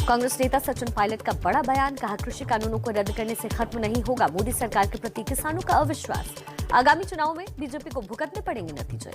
कांग्रेस नेता सचिन पायलट का बड़ा बयान, कहा कृषि कानूनों को रद्द करने से खत्म नहीं होगा मोदी सरकार के प्रति किसानों का अविश्वास। आगामी चुनाव में बीजेपी को भुगतने पड़ेंगे नतीजे।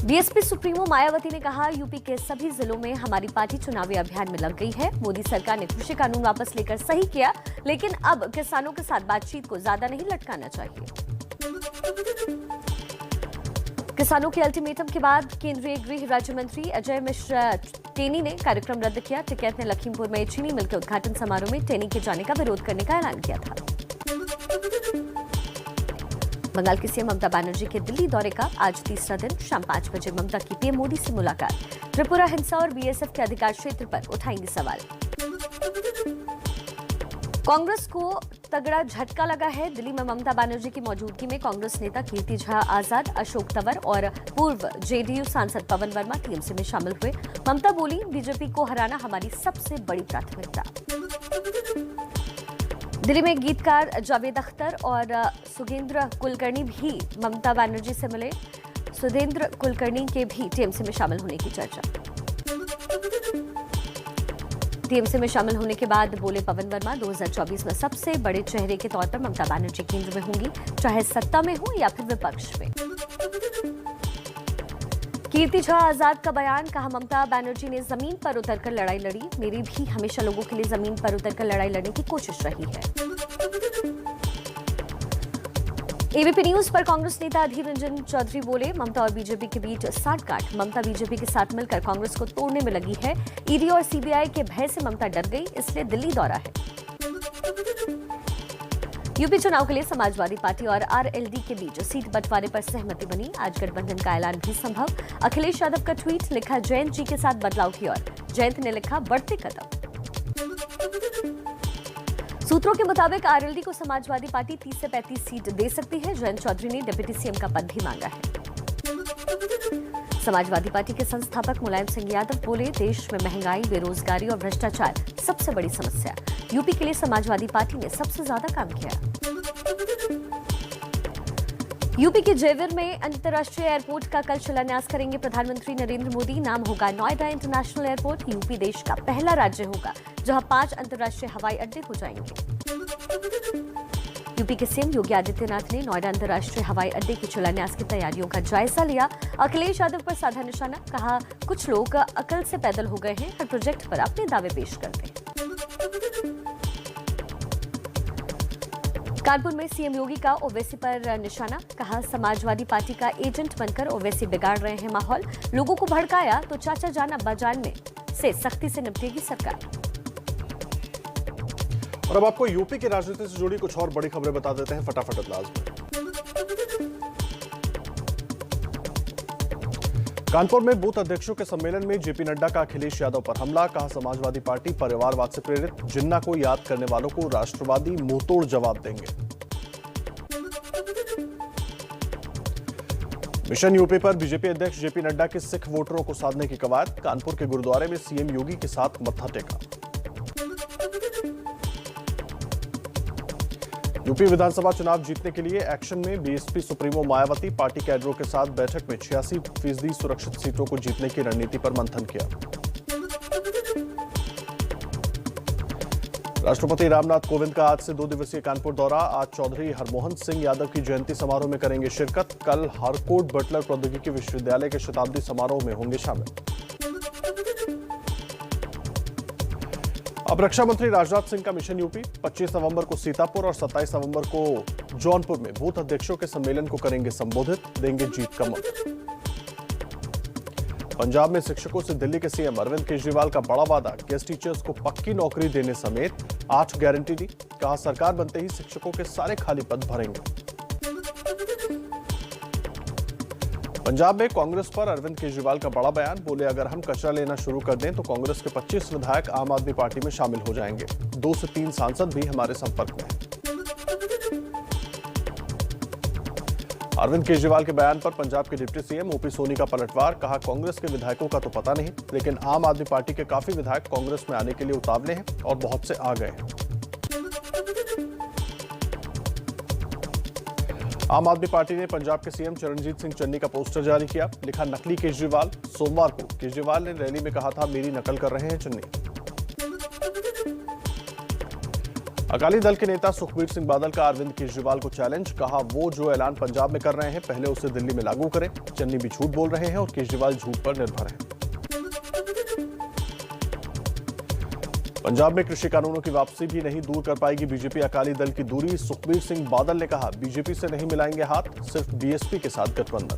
बीएसपी सुप्रीमो मायावती ने कहा, यूपी के सभी जिलों में हमारी पार्टी चुनावी अभियान में लग गई है। मोदी सरकार ने कृषि कानून वापस लेकर सही किया, लेकिन अब किसानों के साथ बातचीत को ज्यादा नहीं लटकाना चाहिए। किसानों के अल्टीमेटम के बाद केंद्रीय गृह राज्य मंत्री अजय मिश्रा टेनी ने कार्यक्रम रद्द किया। टिकैत ने लखीमपुर में चीनी मिल के उद्घाटन समारोह में टेनी के जाने का विरोध करने का ऐलान किया था। बंगाल की सीएम ममता बनर्जी के दिल्ली दौरे का आज तीसरा दिन, शाम 5 बजे ममता की पीएम मोदी से मुलाकात। त्रिपुरा हिंसा और बीएसएफ के अधिकार क्षेत्र पर उठाएंगे सवाल। कांग्रेस को तगड़ा झटका लगा है। दिल्ली में ममता बनर्जी की मौजूदगी में कांग्रेस नेता कीर्ति झा आजाद, अशोक तंवर और पूर्व जेडीयू सांसद पवन वर्मा टीएमसी में शामिल हुए। ममता बोली, बीजेपी को हराना हमारी सबसे बड़ी प्राथमिकता। दिल्ली में गीतकार जावेद अख्तर और सुगेंद्र कुलकर्णी भी ममता बनर्जी से मिले। सुधेंद्र कुलकर्णी के भी टीएमसी में शामिल होने की चर्चा। टीएमसी में शामिल होने के बाद बोले पवन वर्मा, 2024 में सबसे बड़े चेहरे के तौर पर ममता बनर्जी केंद्र में होंगी, चाहे सत्ता में हो या फिर विपक्ष में। कीर्ति झा आजाद का बयान, कहा ममता बनर्जी ने जमीन पर उतरकर लड़ाई लड़ी, मेरी भी हमेशा लोगों के लिए जमीन पर उतरकर लड़ाई लड़ने की कोशिश रही है। एबीपी न्यूज पर कांग्रेस नेता अधीर रंजन चौधरी बोले, ममता और बीजेपी के बीच साठगांठ, ममता बीजेपी के साथ मिलकर कांग्रेस को तोड़ने में लगी है। ईडी और सीबीआई के भय से ममता डर गई, इसलिए दिल्ली दौरा है। यूपी चुनाव के लिए समाजवादी पार्टी और आरएलडी के बीच सीट बंटवारे पर सहमति बनी, आज गठबंधन का ऐलान भी संभव। अखिलेश यादव का ट्वीट, लिखा जयंत जी के साथ बदलाव की ओर। जयंत ने लिखा बढ़ते कदम। सूत्रों के मुताबिक आरएलडी को समाजवादी पार्टी 30 से 35 सीट दे सकती है। जयंत चौधरी ने डिप्टी सीएम का पद भी मांगा है। समाजवादी पार्टी के संस्थापक मुलायम सिंह यादव बोले, देश में महंगाई, बेरोजगारी और भ्रष्टाचार सबसे बड़ी समस्या। यूपी के लिए समाजवादी पार्टी ने सबसे ज्यादा काम किया। यूपी के जेवर में अंतर्राष्ट्रीय एयरपोर्ट का कल शिलान्यास करेंगे प्रधानमंत्री नरेंद्र मोदी। नाम होगा नोएडा इंटरनेशनल एयरपोर्ट। यूपी देश का पहला राज्य होगा जहां 5 अंतर्राष्ट्रीय हवाई अड्डे हो जाएंगे। यूपी के सीएम योगी आदित्यनाथ ने नोएडा अंतर्राष्ट्रीय हवाई अड्डे की शिलान्यास की तैयारियों का जायजा लिया। अखिलेश यादव पर साधा निशाना, कहा कुछ लोग अकल से पैदल हो गए हैं, हर प्रोजेक्ट पर अपने दावे पेश करते हैं। कानपुर में सीएम योगी का ओवैसी पर निशाना, कहा समाजवादी पार्टी का एजेंट बनकर ओवैसी बिगाड़ रहे हैं माहौल, लोगों को भड़काया तो चाचा जान अब्बा जान में से सख्ती से निपटेगी सरकार। और अब आपको यूपी की राजनीति से जुड़ी कुछ और बड़ी खबरें बता देते हैं फटाफट अंदाज में। कानपुर में बूथ अध्यक्षों के सम्मेलन में जेपी नड्डा का अखिलेश यादव पर हमला, कहा समाजवादी पार्टी परिवारवाद से प्रेरित, जिन्ना को याद करने वालों को राष्ट्रवादी मुंहतोड़ जवाब देंगे। मिशन यूपी पर बीजेपी अध्यक्ष जेपी नड्डा के सिख वोटरों को साधने की कवायद, कानपुर के गुरुद्वारे में सीएम योगी के साथ मत्था टेका। यूपी विधानसभा चुनाव जीतने के लिए एक्शन में बीएसपी सुप्रीमो मायावती, पार्टी कैडरों के साथ बैठक में 86% सुरक्षित सीटों को जीतने की रणनीति पर मंथन किया। राष्ट्रपति रामनाथ कोविंद का आज से 2 दिवसीय कानपुर दौरा, आज चौधरी हरमोहन सिंह यादव की जयंती समारोह में करेंगे शिरकत, कल हरकोट बटलर प्रौद्योगिकी विश्वविद्यालय के शताब्दी समारोह में होंगे शामिल। अब रक्षा मंत्री राजनाथ सिंह का मिशन यूपी, 25 नवंबर को सीतापुर और 27 नवंबर को जौनपुर में बूथ अध्यक्षों के सम्मेलन को करेंगे संबोधित, देंगे जीत का मंत्र। पंजाब में शिक्षकों से दिल्ली के सीएम अरविंद केजरीवाल का बड़ा वादा, गेस्ट टीचर्स को पक्की नौकरी देने समेत 8 गारंटी दी, कहा सरकार बनते ही शिक्षकों के सारे खाली पद भरेंगे। पंजाब में कांग्रेस पर अरविंद केजरीवाल का बड़ा बयान, बोले अगर हम कचरा लेना शुरू कर दें तो कांग्रेस के 25 विधायक आम आदमी पार्टी में शामिल हो जाएंगे, 2 से 3 सांसद भी हमारे संपर्क में हैं। अरविंद केजरीवाल के बयान पर पंजाब के डिप्टी सीएम ओपी सोनी का पलटवार, कहा कांग्रेस के विधायकों का तो पता नहीं, लेकिन आम आदमी पार्टी के काफी विधायक कांग्रेस में आने के लिए उतावले हैं और बहुत से आ गए हैं। आम आदमी पार्टी ने पंजाब के सीएम चरणजीत सिंह चन्नी का पोस्टर जारी किया। लिखा, नकली केजरीवाल। सोमवार को केजरीवाल ने रैली में कहा था, मेरी नकल कर रहे हैं चन्नी। अकाली दल के नेता सुखबीर सिंह बादल का अरविंद केजरीवाल को चैलेंज। कहा, वो जो ऐलान पंजाब में कर रहे हैं पहले उसे दिल्ली में लागू करें। चन्नी भी झूठ बोल रहे हैं और केजरीवाल झूठ पर निर्भर हैं। पंजाब में कृषि कानूनों की वापसी भी नहीं दूर कर पाएगी बीजेपी अकाली दल की दूरी। सुखबीर सिंह बादल ने कहा, बीजेपी से नहीं मिलाएंगे हाथ, सिर्फ बीएसपी के साथ गठबंधन।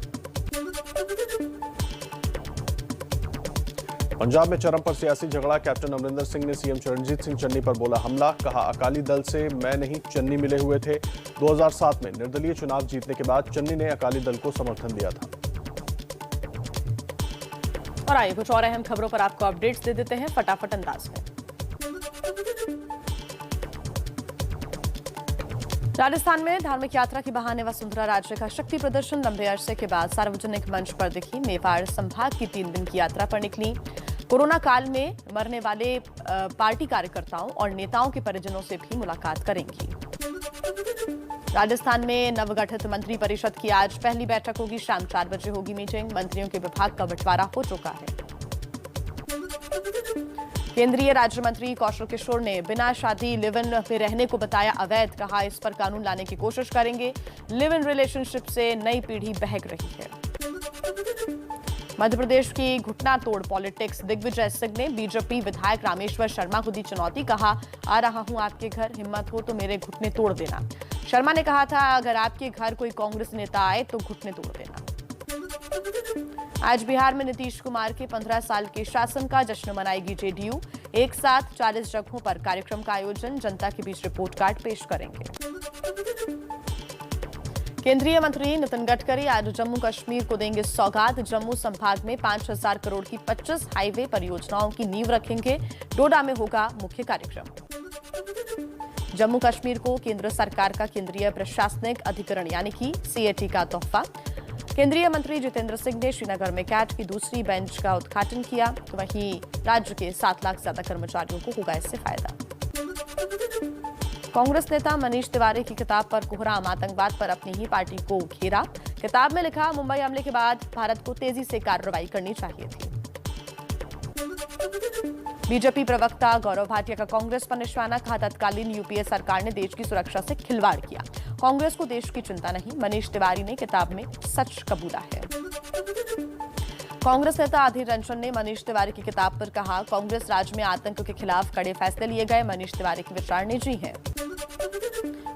पंजाब में चरम पर सियासी झगड़ा। कैप्टन अमरिंदर सिंह ने सीएम चरणजीत सिंह चन्नी पर बोला हमला। कहा, अकाली दल से मैं नहीं चन्नी मिले हुए थे। 2007 में निर्दलीय चुनाव जीतने के बाद चन्नी ने अकाली दल को समर्थन दिया था। और आइए कुछ और अहम खबरों पर आपको अपडेट्स दे देते हैं फटाफट अंदाज में। राजस्थान में धार्मिक यात्रा की बहाने वसुंधरा राजे का शक्ति प्रदर्शन लंबे अरसे के बाद सार्वजनिक मंच पर दिखी। मेवाड़ संभाग की 3 दिन की यात्रा पर निकली। कोरोना काल में मरने वाले पार्टी कार्यकर्ताओं और नेताओं के परिजनों से भी मुलाकात करेंगी। राजस्थान में नवगठित मंत्री परिषद की आज पहली बैठक होगी। शाम 4 बजे होगी मीटिंग। मंत्रियों के विभाग का बंटवारा हो चुका है। केंद्रीय राज्य मंत्री कौशल किशोर ने बिना शादी लिव इन में रहने को बताया अवैध। कहा, इस पर कानून लाने की कोशिश करेंगे। लिव इन रिलेशनशिप से नई पीढ़ी बहक रही है। मध्य प्रदेश की घुटना तोड़ पॉलिटिक्स। दिग्विजय सिंह ने बीजेपी विधायक रामेश्वर शर्मा को दी चुनौती। कहा, आ रहा हूं आपके घर, हिम्मत हो तो मेरे घुटने तोड़ देना। शर्मा ने कहा था, अगर आपके घर कोई कांग्रेस नेता आए तो घुटने तोड़ देना। आज बिहार में नीतीश कुमार के 15 साल के शासन का जश्न मनाएगी जेडीयू। एक साथ 40 जगहों पर कार्यक्रम का आयोजन। जनता के बीच रिपोर्ट कार्ड पेश करेंगे। केंद्रीय मंत्री नितिन गडकरी आज जम्मू कश्मीर को देंगे सौगात। जम्मू संभाग में 5000 करोड़ की 25 हाईवे परियोजनाओं की नींव रखेंगे। डोडा में होगा मुख्य कार्यक्रम। जम्मू कश्मीर को केंद्र सरकार का केंद्रीय प्रशासनिक अधिकरण यानी कि सीएटी का तोहफा। केंद्रीय मंत्री जितेंद्र सिंह ने श्रीनगर में कैट की दूसरी बेंच का उद्घाटन किया। तो वहीं राज्य के 7 लाख से ज्यादा कर्मचारियों को होगा इससे फायदा। कांग्रेस नेता मनीष तिवारी की किताब पर कोहराम। आतंकवाद पर अपनी ही पार्टी को घेरा। किताब में लिखा, मुंबई हमले के बाद भारत को तेजी से कार्रवाई करनी चाहिए थी। बीजेपी प्रवक्ता गौरव भाटिया का कांग्रेस पर निशाना। कहा, तत्कालीन यूपीए सरकार ने देश की सुरक्षा से खिलवाड़ किया। कांग्रेस को देश की चिंता नहीं। मनीष तिवारी ने किताब में सच कबूला है। कांग्रेस नेता अधीर रंजन ने मनीष तिवारी की किताब पर कहा, कांग्रेस राज्य में आतंक के खिलाफ कड़े फैसले लिए गए। मनीष तिवारी के विचार निजी हैं।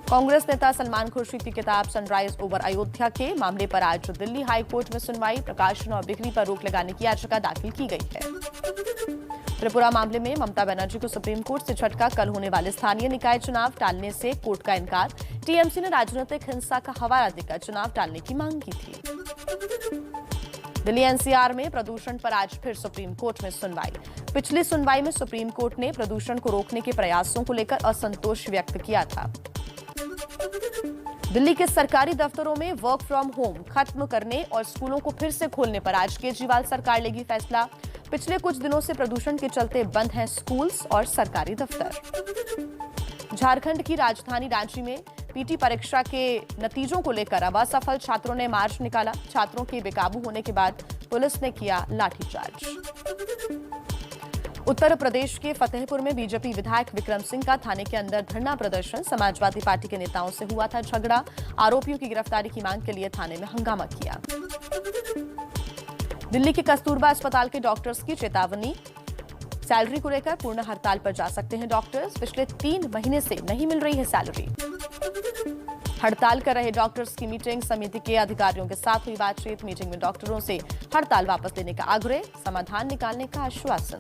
कांग्रेस नेता सलमान खुर्शीद की किताब सनराइज ओवर अयोध्या के मामले पर आज दिल्ली हाईकोर्ट में सुनवाई। प्रकाशन और बिक्री पर रोक लगाने की याचिका दाखिल की गई है। त्रिपुरा मामले में ममता बनर्जी को सुप्रीम कोर्ट से झटका। कल होने वाले स्थानीय निकाय चुनाव टालने से कोर्ट का इनकार। टीएमसी ने राजनीतिक हिंसा का हवाला देकर चुनाव टालने की मांग की थी। दिल्ली एनसीआर में प्रदूषण पर आज फिर सुप्रीम कोर्ट में सुनवाई। पिछली सुनवाई में सुप्रीम कोर्ट ने प्रदूषण को रोकने के प्रयासों को लेकर असंतोष व्यक्त किया था। दिल्ली के सरकारी दफ्तरों में वर्क फ्रॉम होम खत्म करने और स्कूलों को फिर से खोलने पर आज केजरीवाल सरकार लेगी फैसला। पिछले कुछ दिनों से प्रदूषण के चलते बंद हैं स्कूल्स और सरकारी दफ्तर। झारखंड की राजधानी रांची में पीटी परीक्षा के नतीजों को लेकर अब असफल छात्रों ने मार्च निकाला। छात्रों के बेकाबू होने के बाद पुलिस ने किया लाठीचार्ज। उत्तर प्रदेश के फतेहपुर में बीजेपी विधायक विक्रम सिंह का थाने के अंदर धरना प्रदर्शन। समाजवादी पार्टी के नेताओं से हुआ था झगड़ा। आरोपियों की गिरफ्तारी की मांग के लिए थाने में हंगामा किया। दिल्ली के कस्तूरबा अस्पताल के डॉक्टर्स की चेतावनी। सैलरी को लेकर पूर्ण हड़ताल पर जा सकते हैं डॉक्टर्स। पिछले 3 महीने से नहीं मिल रही है सैलरी। हड़ताल कर रहे डॉक्टर्स की मीटिंग। समिति के अधिकारियों के साथ हुई बातचीत। मीटिंग में डॉक्टरों से हड़ताल वापस लेने का आग्रह, समाधान निकालने का आश्वासन।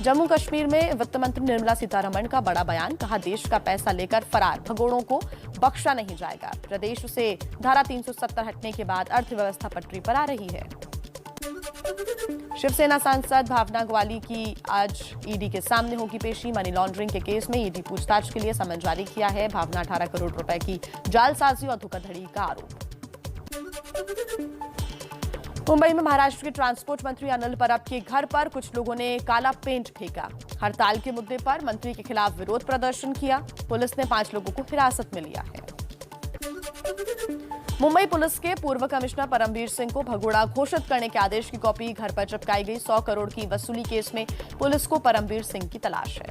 जम्मू कश्मीर में वित्त मंत्री निर्मला सीतारमण का बड़ा बयान। कहा, देश का पैसा लेकर फरार भगोड़ों को बख्शा नहीं जाएगा। प्रदेश से धारा 370 हटने के बाद अर्थव्यवस्था पटरी पर आ रही है। शिवसेना सांसद भावना ग्वाली की आज ईडी के सामने होगी पेशी। मनी लॉन्ड्रिंग के केस में ईडी पूछताछ के लिए समन जारी किया है। भावना 18 करोड़ रुपए की जालसाजी और धोखाधड़ी का आरोप। मुंबई में महाराष्ट्र के ट्रांसपोर्ट मंत्री अनिल परब के घर पर कुछ लोगों ने काला पेंट फेंका। हड़ताल के मुद्दे पर मंत्री के खिलाफ विरोध प्रदर्शन किया। पुलिस ने 5 लोगों को हिरासत में लिया है। मुंबई पुलिस के पूर्व कमिश्नर परमबीर सिंह को भगोड़ा घोषित करने के आदेश की कॉपी घर पर चिपकाई गई। 100 करोड़ की वसूली केस में पुलिस को परमबीर सिंह की तलाश है।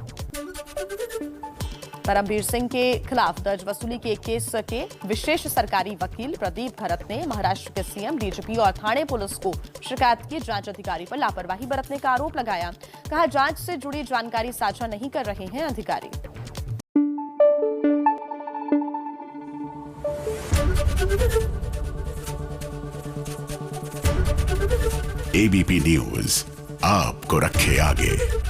परमबीर सिंह के खिलाफ दर्ज वसूली के एक केस के विशेष सरकारी वकील प्रदीप भरत ने महाराष्ट्र के सीएम, डीजीपी और थाने पुलिस को शिकायत की। जांच अधिकारी पर लापरवाही बरतने का आरोप लगाया। कहा, जांच से जुड़ी जानकारी साझा नहीं कर रहे हैं अधिकारी। एबीपी न्यूज आपको रखे आगे।